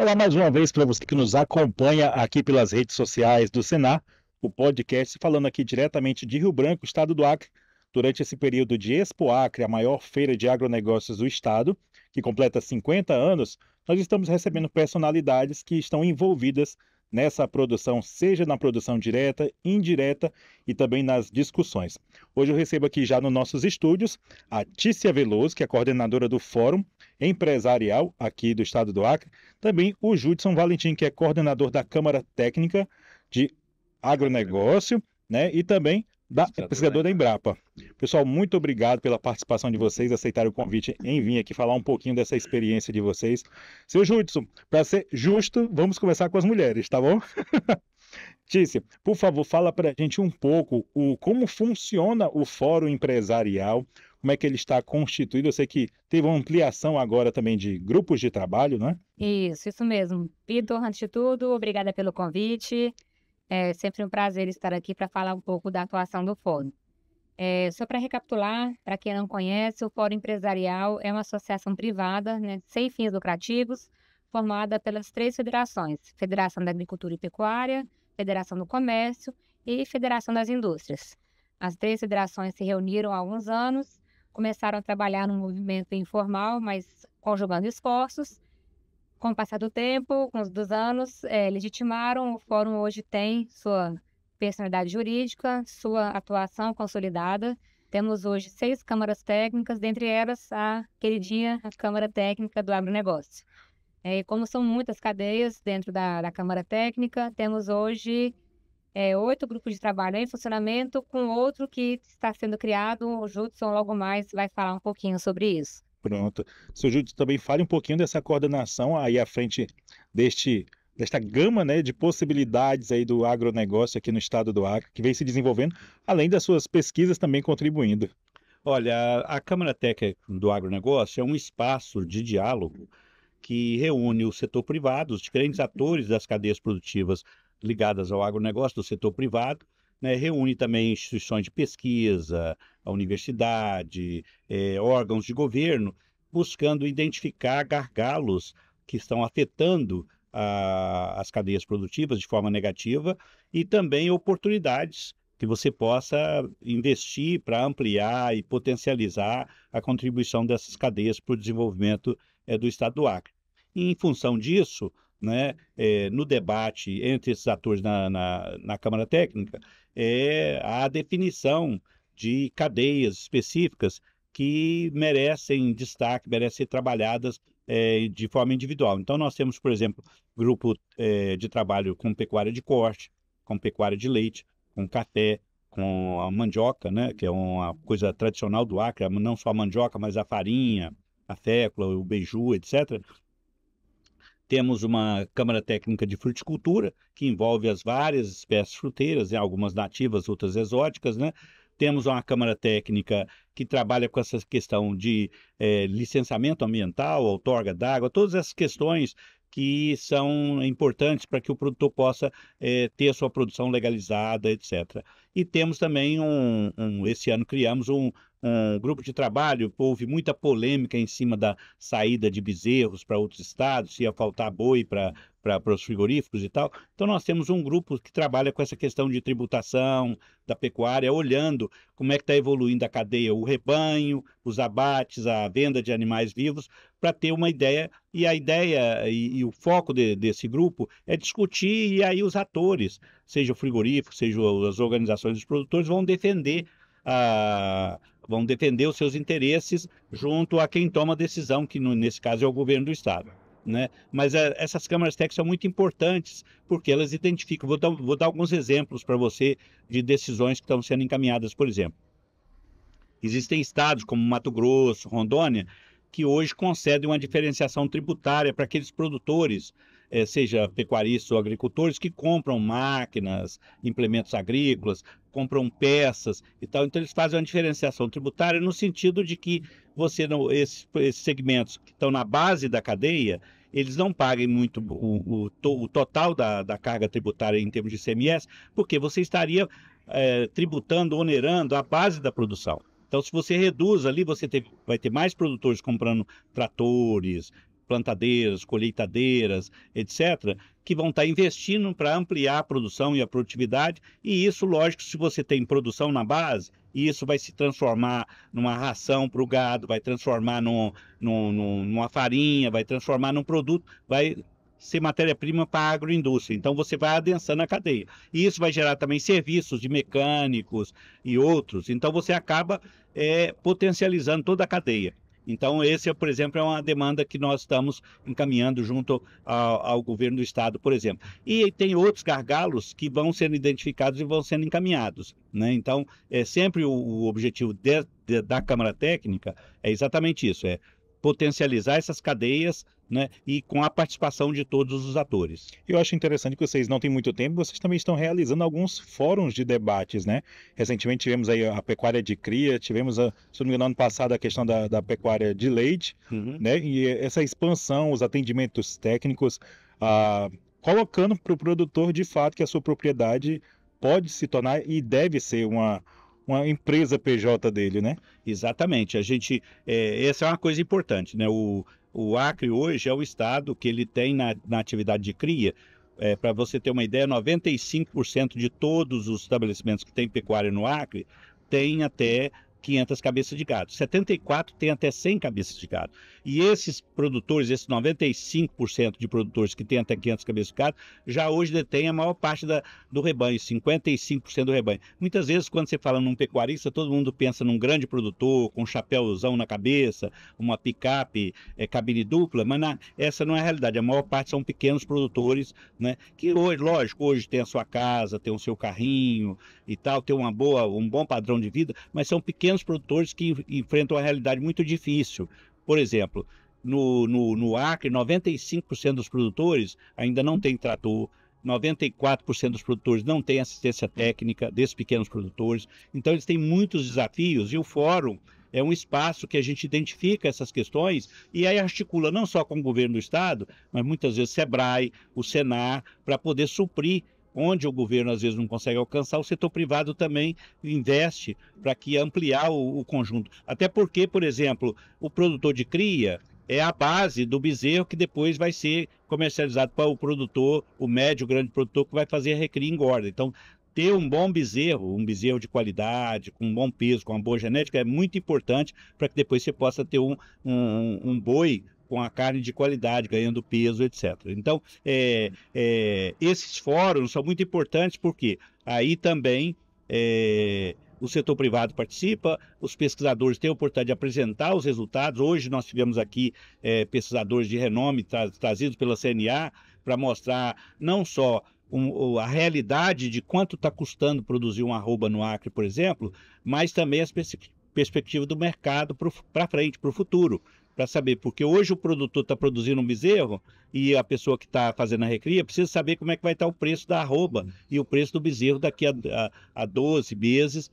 Olá mais uma vez para você que nos acompanha aqui pelas redes sociais do Senar, o podcast falando aqui diretamente de Rio Branco, estado do Acre, durante esse período de Expo Acre, a maior feira de agronegócios do estado, que completa 50 anos. Nós estamos recebendo personalidades que estão envolvidas nessa produção, seja na produção direta, indireta e também nas discussões. Hoje eu recebo aqui já nos nossos estúdios a Tícia Veloso, que é coordenadora do Fórum Empresarial aqui do estado do Acre, também o Judson Valentim, que é coordenador da Câmara Técnica de Agronegócio, né, e também da pesquisador da Embrapa. Pessoal, muito obrigado pela participação de vocês, aceitarem o convite em vir aqui falar um pouquinho dessa experiência de vocês. Seu Judson, para ser justo, vamos começar com as mulheres, tá bom? Tícia, por favor, fala para a gente um pouco como funciona o Fórum Empresarial, como é que ele está constituído. Eu sei que teve uma ampliação agora também de grupos de trabalho, não é? Isso mesmo. Vitor, antes de tudo, obrigada pelo convite. É sempre um prazer estar aqui para falar um pouco da atuação do Fórum. Só para recapitular, para quem não conhece, o Fórum Empresarial é uma associação privada, né, sem fins lucrativos, formada pelas 3 federações: Federação da Agricultura e Pecuária, Federação do Comércio e Federação das Indústrias. As 3 federações se reuniram há alguns anos, começaram a trabalhar num movimento informal, mas conjugando esforços. Com o passar do tempo, com os dos anos, legitimaram. O Fórum hoje tem sua personalidade jurídica, sua atuação consolidada. Temos hoje 6 câmaras técnicas, dentre elas a queridinha Câmara Técnica do Agronegócio. Como são muitas cadeias dentro da Câmara Técnica, temos hoje 8 grupos de trabalho em funcionamento, com outro que está sendo criado. O Judson logo mais vai falar um pouquinho sobre isso. Pronto. Seu Judson, também fale um pouquinho dessa coordenação aí à frente desta gama, né, de possibilidades aí do agronegócio aqui no estado do Acre, que vem se desenvolvendo, além das suas pesquisas também contribuindo. Olha, a Câmara Técnica do Agronegócio é um espaço de diálogo que reúne o setor privado, os diferentes atores das cadeias produtivas ligadas ao agronegócio do setor privado, né, reúne também instituições de pesquisa, a universidade, órgãos de governo, buscando identificar gargalos que estão afetando as cadeias produtivas de forma negativa e também oportunidades que você possa investir para ampliar e potencializar a contribuição dessas cadeias para o desenvolvimento do estado do Acre. E, em função disso, né, no debate entre esses atores na Câmara Técnica, a definição de cadeias específicas que merecem destaque, merecem ser trabalhadas de forma individual. Então, nós temos, por exemplo, grupo de trabalho com pecuária de corte, com pecuária de leite, com café, com a mandioca, né, que é uma coisa tradicional do Acre, não só a mandioca, mas a farinha, a fécula, o beiju, etc. Temos uma Câmara Técnica de Fruticultura, que envolve as várias espécies fruteiras, algumas nativas, outras exóticas, né? Temos uma Câmara Técnica que trabalha com essa questão de licenciamento ambiental, outorga d'água, todas essas questões que são importantes para que o produtor possa ter a sua produção legalizada, etc. E temos também esse ano criamos um grupo de trabalho. Houve muita polêmica em cima da saída de bezerros para outros estados, se ia faltar boi para os frigoríficos e tal. Então nós temos um grupo que trabalha com essa questão de tributação da pecuária, olhando como é que está evoluindo a cadeia, o rebanho, os abates, a venda de animais vivos, para ter uma ideia. E a ideia e o foco desse grupo é discutir, e aí os atores, seja o frigorífico, seja as organizações dos produtores, vão defender os seus interesses junto a quem toma a decisão, que nesse caso é o governo do estado, né? Mas essas câmaras técnicas são muito importantes porque elas identificam. Vou dar alguns exemplos para você de decisões que estão sendo encaminhadas. Por exemplo, existem estados como Mato Grosso, Rondônia, que hoje concedem uma diferenciação tributária para aqueles produtores, seja pecuaristas ou agricultores, que compram máquinas, implementos agrícolas, compram peças e tal. Então eles fazem uma diferenciação tributária no sentido de que esses segmentos que estão na base da cadeia, eles não paguem muito o total da carga tributária em termos de ICMS, porque você estaria tributando, onerando a base da produção. Então, se você reduz ali, vai ter mais produtores comprando tratores, plantadeiras, colheitadeiras, etc., que vão estar investindo para ampliar a produção e a produtividade, e isso, lógico, se você tem produção na base, isso vai se transformar numa ração para o gado, vai transformar numa farinha, vai transformar num produto, vai ser matéria-prima para a agroindústria. Então, você vai adensando a cadeia. E isso vai gerar também serviços de mecânicos e outros. Então, você acaba potencializando toda a cadeia. Então, esse, por exemplo, é uma demanda que nós estamos encaminhando junto ao governo do estado, por exemplo. E tem outros gargalos que vão sendo identificados e vão sendo encaminhados, né? Então, sempre o objetivo da Câmara Técnica é exatamente isso, potencializar essas cadeias, né, e com a participação de todos os atores. Eu acho interessante que vocês não têm muito tempo, vocês também estão realizando alguns fóruns de debates, né? Recentemente tivemos aí a pecuária de cria, tivemos, se não me engano, ano passado a questão da pecuária de leite, né? E essa expansão, os atendimentos técnicos, colocando para o produtor, de fato, que a sua propriedade pode se tornar e deve ser uma empresa PJ dele, né? Exatamente. Essa é uma coisa importante, né? O Acre hoje é o estado que ele tem na atividade de cria. Para você ter uma ideia, 95% de todos os estabelecimentos que têm pecuária no Acre têm até 500 cabeças de gado. 74 tem até 100 cabeças de gado. E esses produtores, esses 95% de produtores que têm até 500 cabeças de gado, já hoje detêm a maior parte do rebanho, 55% do rebanho. Muitas vezes, quando você fala num pecuarista, todo mundo pensa num grande produtor, com um chapéuzão na cabeça, uma picape, cabine dupla, mas essa não é a realidade. A maior parte são pequenos produtores, né? Que hoje, lógico, hoje tem a sua casa, tem o seu carrinho e tal, tem um bom padrão de vida, mas são pequenos produtores que enfrentam uma realidade muito difícil. Por exemplo, no Acre, 95% dos produtores ainda não tem trator, 94% dos produtores não têm assistência técnica desses pequenos produtores. Então, eles têm muitos desafios e o fórum é um espaço que a gente identifica essas questões e aí articula não só com o governo do estado, mas muitas vezes SEBRAE, o Senar, para poder suprir onde o governo às vezes não consegue alcançar, o setor privado também investe para que ampliar o conjunto. Até porque, por exemplo, o produtor de cria é a base do bezerro que depois vai ser comercializado para o produtor, o médio, o grande produtor que vai fazer a recria e engorda. Então, ter um bom bezerro, um bezerro de qualidade, com um bom peso, com uma boa genética, é muito importante para que depois você possa ter um boi com a carne de qualidade, ganhando peso, etc. Então, esses fóruns são muito importantes porque aí também o setor privado participa, os pesquisadores têm a oportunidade de apresentar os resultados. Hoje nós tivemos aqui pesquisadores de renome trazidos pela CNA para mostrar não só a realidade de quanto está custando produzir um arroba no Acre, por exemplo, mas também as perspectivas do mercado para frente, para o futuro. Para saber, porque hoje o produtor está produzindo um bezerro e a pessoa que está fazendo a recria precisa saber como é que vai estar o preço da arroba e o preço do bezerro daqui a 12 meses,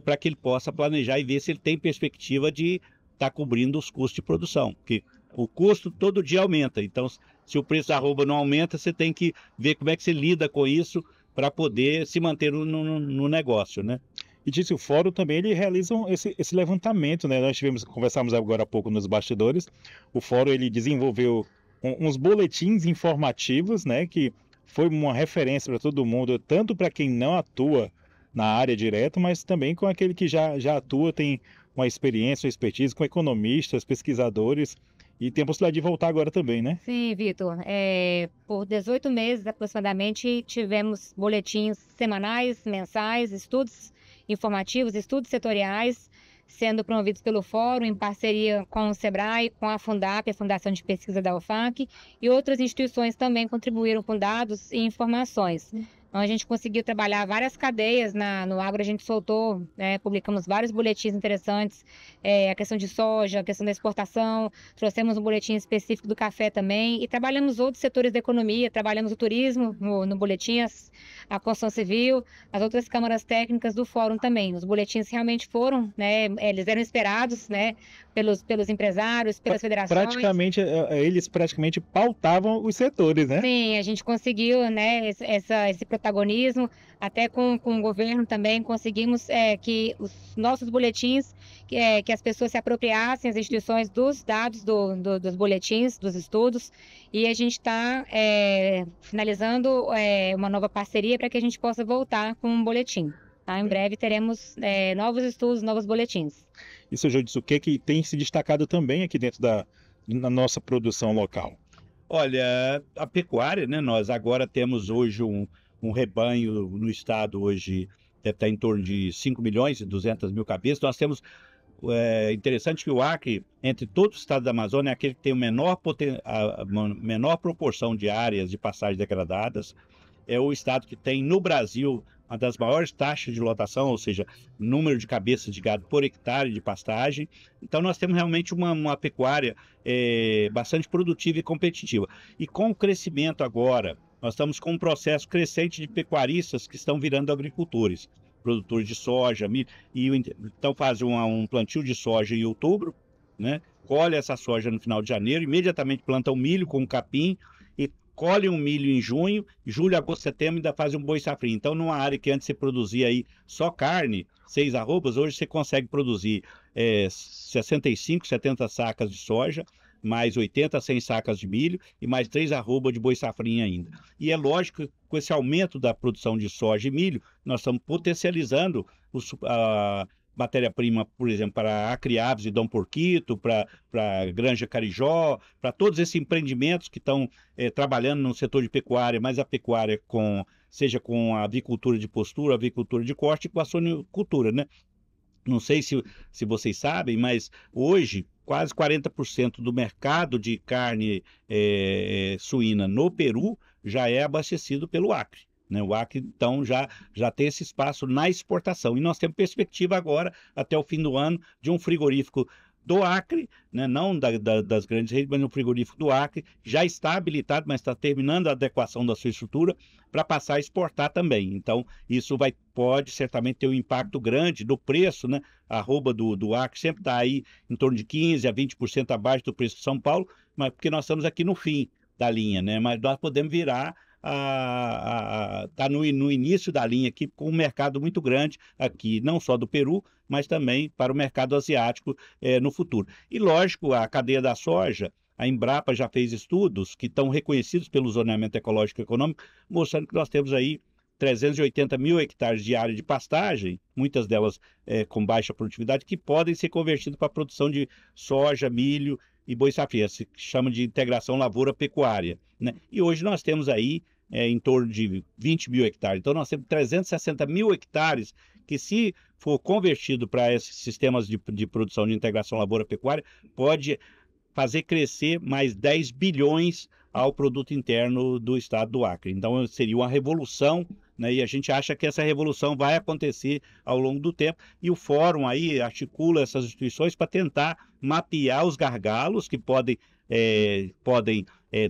para que ele possa planejar e ver se ele tem perspectiva de estar cobrindo os custos de produção, porque o custo todo dia aumenta. Então, se o preço da arroba não aumenta, você tem que ver como é que você lida com isso para poder se manter no negócio, né? E disse, o fórum também ele realiza esse levantamento, né? Nós conversamos agora há pouco nos bastidores. O fórum ele desenvolveu uns boletins informativos, né? Que foi uma referência para todo mundo, tanto para quem não atua na área direto, mas também com aquele que já atua, tem uma experiência, uma expertise, com economistas, pesquisadores. E tem a possibilidade de voltar agora também, né? Sim, Vitor. Por 18 meses aproximadamente, tivemos boletins semanais, mensais, estudos informativos, estudos setoriais, sendo promovidos pelo Fórum, em parceria com o SEBRAE, com a Fundap, a Fundação de Pesquisa da UFAC, e outras instituições também contribuíram com dados e informações. Então, a gente conseguiu trabalhar várias cadeias no agro, a gente soltou, publicamos vários boletins interessantes, a questão de soja, a questão da exportação, trouxemos um boletim específico do café também, e trabalhamos outros setores da economia, trabalhamos o turismo no boletim, a construção civil, as outras câmaras técnicas do fórum também. Os boletins realmente foram, eles eram esperados, pelos empresários, pelas federações. Eles praticamente pautavam os setores, né? Sim, a gente conseguiu, esse protocolo protagonismo, até com o governo também conseguimos que os nossos boletins, que as pessoas se apropriassem, as instituições, dos dados dos boletins, dos estudos, e a gente está finalizando uma nova parceria para que a gente possa voltar com um boletim. Tá? Em breve teremos novos estudos, novos boletins. E, seu Judson, o que tem se destacado também aqui dentro na nossa produção local? Olha, a pecuária, né? Nós agora temos hoje um rebanho no estado, hoje deve estar em torno de 5.200.000 cabeças. Nós temos, interessante que o Acre, entre todos os estados da Amazônia, é aquele que tem a menor proporção de áreas de pastagem degradadas. É o estado que tem, no Brasil, uma das maiores taxas de lotação, ou seja, número de cabeças de gado por hectare de pastagem. Então, nós temos realmente uma pecuária bastante produtiva e competitiva. E com o crescimento agora, nós estamos com um processo crescente de pecuaristas que estão virando agricultores, produtores de soja, milho. Então, fazem um plantio de soja em outubro, né? Colhe essa soja no final de janeiro, imediatamente plantam milho com capim, colhe um milho em junho, julho, agosto, setembro, ainda faz um boi safrinha. Então, numa área que antes você produzia aí só carne, 6 arrobas, hoje você consegue produzir 65, 70 sacas de soja, mais 80, 100 sacas de milho e mais 3 arrobas de boi safrinha ainda. E é lógico que com esse aumento da produção de soja e milho, nós estamos potencializando a matéria-prima, por exemplo, para Acriaves e Dom Porquito, para Granja Carijó, para todos esses empreendimentos que estão trabalhando no setor de pecuária, mas a pecuária seja com a avicultura de postura, a avicultura de corte e com a suinicultura, né? Não sei se vocês sabem, mas hoje quase 40% do mercado de carne suína no Peru já é abastecido pelo Acre. Né? O Acre, então, já tem esse espaço na exportação. E nós temos perspectiva agora, até o fim do ano, de um frigorífico do Acre, né? Não das grandes redes, mas um frigorífico do Acre, já está habilitado, mas está terminando a adequação da sua estrutura para passar a exportar também. Então, isso pode certamente ter um impacto grande no preço, né? A arroba do Acre sempre está aí em torno de 15% a 20% abaixo do preço de São Paulo, mas porque nós estamos aqui no fim da linha, né? Mas nós podemos virar está no início da linha aqui, com um mercado muito grande aqui, não só do Peru, mas também para o mercado asiático no futuro. E lógico, a cadeia da soja, a Embrapa já fez estudos que estão reconhecidos pelo zoneamento ecológico e econômico, mostrando que nós temos aí 380 mil hectares de área de pastagem, muitas delas com baixa produtividade, que podem ser convertidos para a produção de soja, milho e boi safrinha, se chama de integração lavoura-pecuária, né? E hoje nós temos aí em torno de 20 mil hectares. Então, nós temos 360 mil hectares que, se for convertido para esses sistemas de produção de integração lavoura-pecuária, pode fazer crescer mais 10 bilhões ao produto interno do estado do Acre. Então, seria uma revolução, né? E a gente acha que essa revolução vai acontecer ao longo do tempo. E o fórum aí articula essas instituições para tentar mapear os gargalos que podem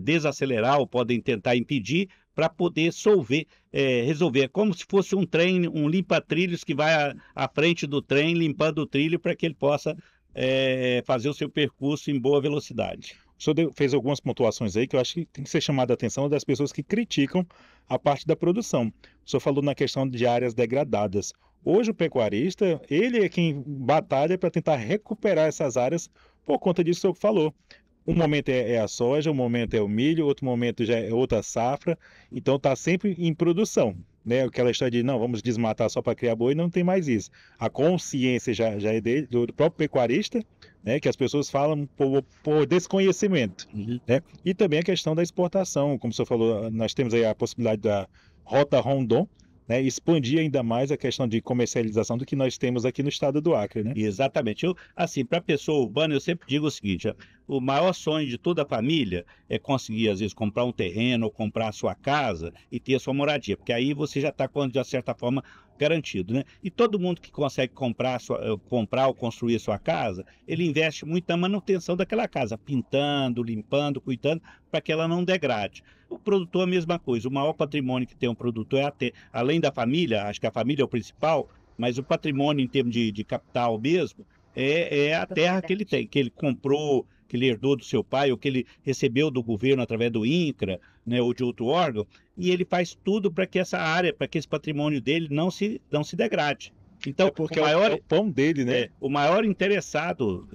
desacelerar ou podem tentar impedir, para poder resolver, como se fosse um trem, um limpa-trilhos que vai à frente do trem, limpando o trilho para que ele possa fazer o seu percurso em boa velocidade. O senhor fez algumas pontuações aí que eu acho que tem que ser chamada a atenção das pessoas que criticam a parte da produção. O senhor falou na questão de áreas degradadas. Hoje o pecuarista, ele é quem batalha para tentar recuperar essas áreas por conta disso que o senhor falou. Um momento é a soja, um momento é o milho, outro momento já é outra safra. Então está sempre em produção, né? Aquela história de não, vamos desmatar só para criar boi, não tem mais isso. A consciência já é do próprio pecuarista, né? Que as pessoas falam por desconhecimento, né? E também a questão da exportação, como o senhor falou, nós temos aí a possibilidade da Rota Rondon, né, expandir ainda mais a questão de comercialização do que nós temos aqui no estado do Acre, né? Exatamente. Assim, para a pessoa urbana, eu sempre digo o seguinte: o maior sonho de toda a família é conseguir, às vezes, comprar um terreno ou comprar a sua casa e ter a sua moradia, porque aí você já está, de certa forma, garantido, né? E todo mundo que consegue comprar ou construir a sua casa, ele investe muito na manutenção daquela casa, pintando, limpando, cuidando, para que ela não degrade. O produtor é a mesma coisa. O maior patrimônio que tem um produtor além da família, acho que a família é o principal, mas o patrimônio em termos de capital mesmo é a terra que ele tem, que ele comprou, que ele herdou do seu pai, ou que ele recebeu do governo através do INCRA, né, ou de outro órgão, e ele faz tudo para que essa área, para que esse patrimônio dele não se degrade. Então, porque é o pão dele, né? O maior interessado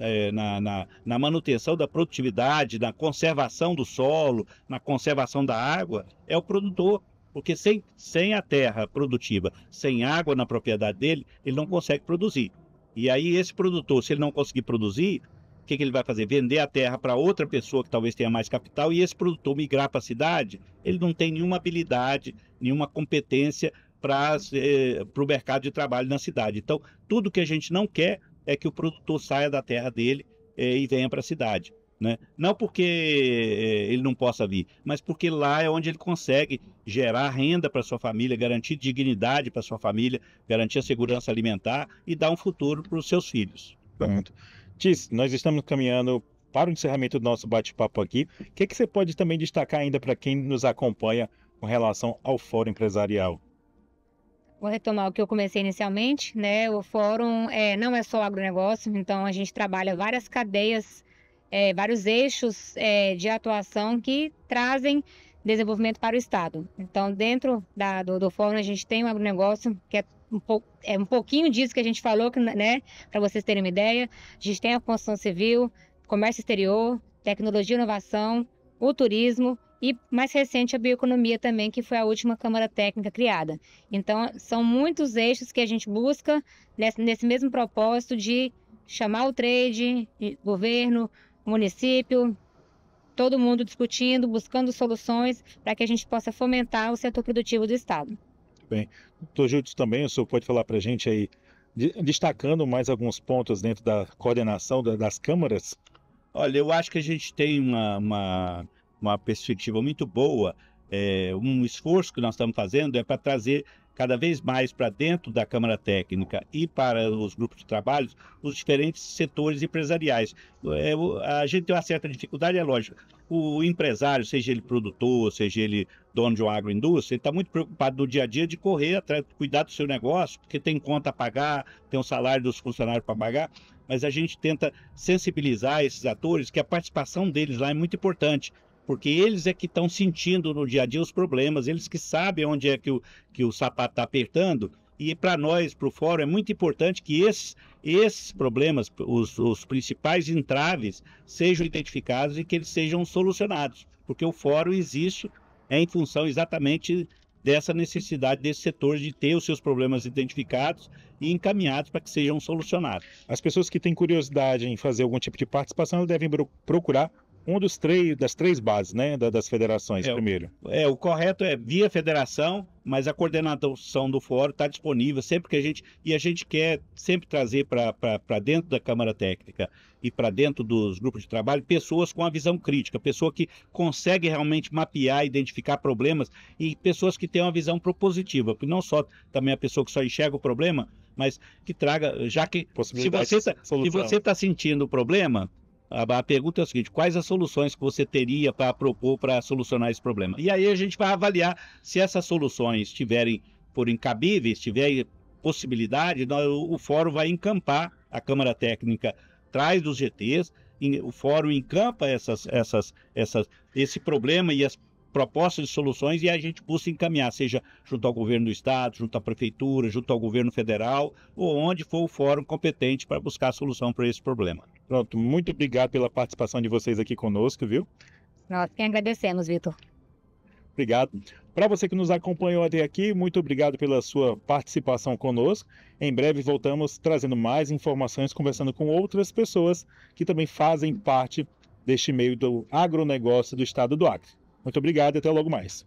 na manutenção da produtividade, na conservação do solo, na conservação da água, é o produtor. Porque sem a terra produtiva, sem água na propriedade dele, ele não consegue produzir. E aí esse produtor, se ele não conseguir produzir, o que ele vai fazer? Vender a terra para outra pessoa que talvez tenha mais capital, e esse produtor migrar para a cidade, ele não tem nenhuma habilidade, nenhuma competência para o mercado de trabalho na cidade. Então, tudo que a gente não quer é que o produtor saia da terra dele e venha para a cidade, né? Não porque ele não possa vir, mas porque lá é onde ele consegue gerar renda para sua família, garantir dignidade para sua família, garantir a segurança alimentar e dar um futuro para os seus filhos. Pronto. Tis, nós estamos caminhando para o encerramento do nosso bate-papo aqui. O que você pode também destacar ainda para quem nos acompanha com relação ao Fórum Empresarial? Vou retomar o que eu comecei inicialmente, né? O fórum não é só agronegócio, então a gente trabalha várias cadeias, vários eixos de atuação que trazem desenvolvimento para o Estado. Então, dentro do fórum, a gente tem o agronegócio, que é um pouquinho disso que a gente falou, né? Para vocês terem uma ideia. A gente tem a construção civil, comércio exterior, tecnologia e inovação, o turismo, e mais recente a bioeconomia também, que foi a última Câmara Técnica criada. Então, são muitos eixos que a gente busca nesse mesmo propósito de chamar o trade, governo, município, todo mundo discutindo, buscando soluções para que a gente possa fomentar o setor produtivo do Estado. Bem, doutor Júlio também, o senhor pode falar para a gente aí, destacando mais alguns pontos dentro da coordenação das câmaras? Olha, eu acho que a gente tem uma perspectiva muito boa, um esforço que nós estamos fazendo é para trazer cada vez mais para dentro da Câmara Técnica e para os grupos de trabalho os diferentes setores empresariais. A gente tem uma certa dificuldade, é lógico. O empresário, seja ele produtor, seja ele dono de uma agroindústria, ele está muito preocupado no dia a dia de correr atrás, cuidar do seu negócio, porque tem conta a pagar, tem o salário dos funcionários para pagar, mas a gente tenta sensibilizar esses atores que a participação deles lá é muito importante. Porque eles é que estão sentindo no dia a dia os problemas, eles que sabem onde é que o sapato está apertando, e para nós, para o Fórum, é muito importante que esses problemas, os principais entraves, sejam identificados e que eles sejam solucionados, porque o Fórum existe em função exatamente dessa necessidade desse setor de ter os seus problemas identificados e encaminhados para que sejam solucionados. As pessoas que têm curiosidade em fazer algum tipo de participação, elas devem procurar das três bases, né, das federações primeiro. O correto é via federação, mas a coordenação do fórum está disponível sempre que a gente quer sempre trazer para dentro da Câmara Técnica e para dentro dos grupos de trabalho pessoas com a visão crítica, pessoa que consegue realmente mapear, identificar problemas e pessoas que têm uma visão propositiva, porque não só também a pessoa que só enxerga o problema, mas que traga, já que se você está sentindo o problema, a pergunta é a seguinte: quais as soluções que você teria para propor para solucionar esse problema? E aí a gente vai avaliar se essas soluções forem cabíveis, tiver possibilidade, o fórum vai encampar, a Câmara Técnica traz dos GTs, o fórum encampa esse problema e as propostas de soluções e a gente busca encaminhar, seja junto ao governo do estado, junto à prefeitura, junto ao governo federal, ou onde for o fórum competente para buscar a solução para esse problema. Pronto, muito obrigado pela participação de vocês aqui conosco, viu? Nós que agradecemos, Vitor. Obrigado. Para você que nos acompanhou até aqui, muito obrigado pela sua participação conosco. Em breve voltamos trazendo mais informações, conversando com outras pessoas que também fazem parte deste meio do agronegócio do estado do Acre. Muito obrigado e até logo mais.